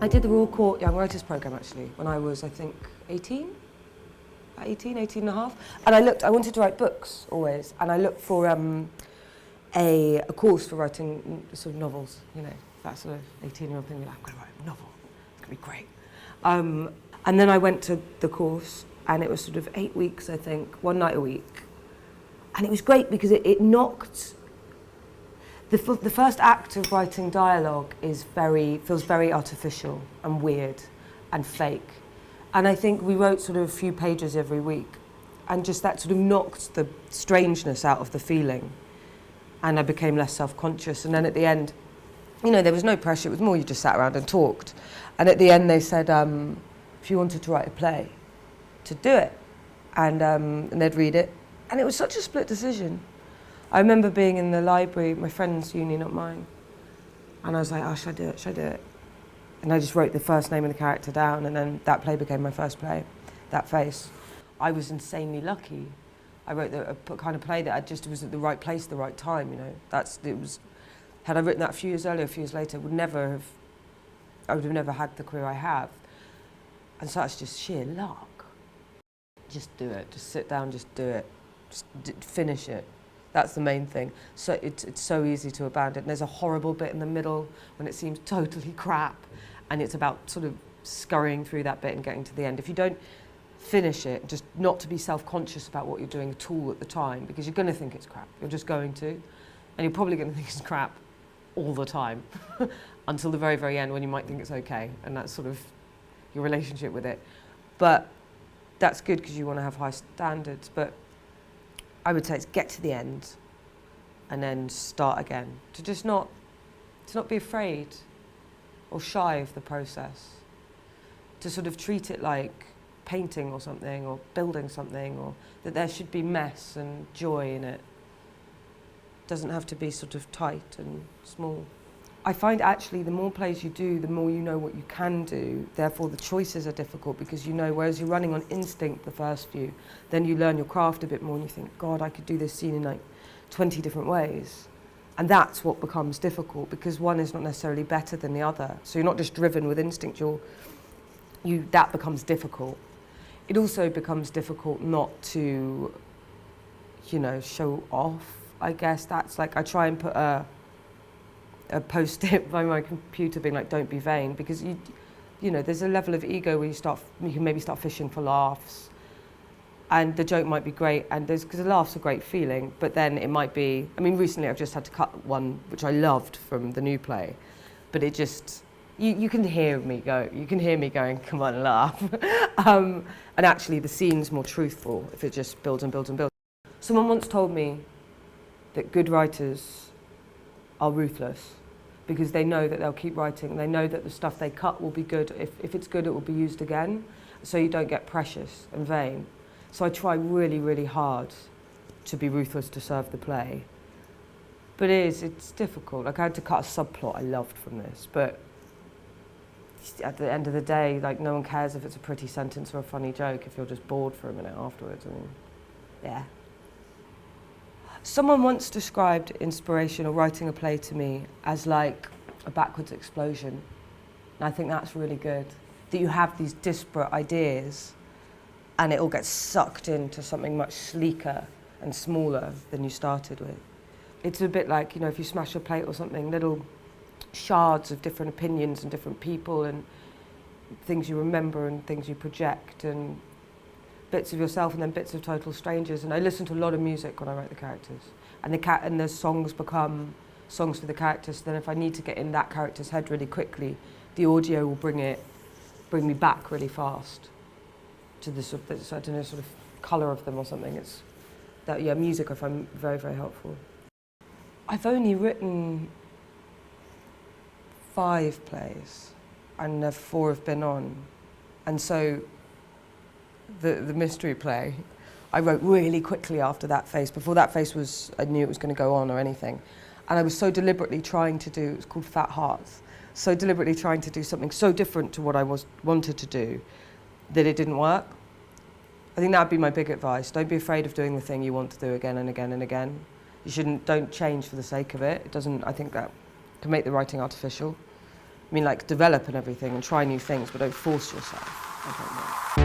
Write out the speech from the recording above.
I did the Royal Court Young Writers Programme actually when I was, I think, 18 and a half. And I wanted to write books always, and I looked for a course for writing sort of novels, you know, that sort of 18-year-old thing, like, I'm going to write a novel, it's going to be great. And then I went to the course, and it was sort of 8 weeks, I think, one night a week. And it was great because it knocked... The first act of writing dialogue feels very artificial and weird and fake. And I think we wrote sort of a few pages every week, and just that sort of knocked the strangeness out of the feeling. And I became less self-conscious. And then at the end, you know, there was no pressure, it was more you just sat around and talked. And at the end they said, if you wanted to write a play, to do it. And they'd read it. And it was such a split decision. I remember being in the library, my friend's uni, not mine. And I was like, oh, should I do it, should I do it? And I just wrote the first name of the character down, and then that play became my first play, That Face. I was insanely lucky. I wrote a kind of play that was at the right place at the right time, you know. Had I written that a few years earlier, a few years later, I would have never had the career I have. And so that's just sheer luck. Just do it, just sit down, just do it, just finish it. That's the main thing. So it's so easy to abandon. There's a horrible bit in the middle when it seems totally crap, and it's about sort of scurrying through that bit and getting to the end. If you don't finish it, just not to be self-conscious about what you're doing at all at the time, because you're going to think it's crap. You're just going to. And you're probably going to think it's crap all the time until the very, very end when you might think it's okay. And that's sort of your relationship with it. But that's good because you want to have high standards. But I would say it's get to the end and then start again. To not be afraid or shy of the process. To sort of treat it like painting or something, or building something, or that there should be mess and joy in it. It doesn't have to be sort of tight and small. I find actually the more plays you do, the more you know what you can do. Therefore the choices are difficult because you know, whereas you're running on instinct the first few, then you learn your craft a bit more and you think, God, I could do this scene in like 20 different ways. And that's what becomes difficult because one is not necessarily better than the other. So you're not just driven with instinct, that becomes difficult. It also becomes difficult not to, you know, show off. I guess that's like, I try and put a post-it by my computer being like, don't be vain, because you know, there's a level of ego where you can maybe start fishing for laughs, and the joke might be great, and because the laugh's a great feeling, but then it might be, I mean, recently I've just had to cut one which I loved from the new play, but it just, you can hear me going, come on, laugh. And actually the scene's more truthful if it just builds and builds and builds. Someone once told me that good writers are ruthless because they know that they'll keep writing. They know that the stuff they cut will be good. If it's good, it will be used again, so you don't get precious and vain. So I try really, really hard to be ruthless to serve the play. But it's difficult. Like I had to cut a subplot I loved from this, but at the end of the day, like no one cares if it's a pretty sentence or a funny joke if you're just bored for a minute afterwards. I mean, yeah. Someone once described inspiration or writing a play to me as like a backwards explosion. And I think that's really good. That you have these disparate ideas and it all gets sucked into something much sleeker and smaller than you started with. It's a bit like, you know, if you smash a plate or something, little shards of different opinions and different people and things you remember and things you project and bits of yourself and then bits of total strangers. And I listen to a lot of music when I write the characters, and the songs become songs for the characters. So then if I need to get in that character's head really quickly, the audio will bring me back really fast to the sort of, I don't know, sort of colour of them or something. It's that, yeah, music I find very, very helpful. I've only written 5 plays and 4 have been on, and so the mystery play I wrote really quickly after That Face. Before That Face I knew it was going to go on or anything, and I was so deliberately trying to do, it was called Fat Hearts, so deliberately trying to do something so different to what I wanted to do that it didn't work. I think that would be my big advice. Don't be afraid of doing the thing you want to do again and again and again. Don't change for the sake of it. I think that can make the writing artificial. I mean, like, develop and everything and try new things, but don't force yourself. I don't know.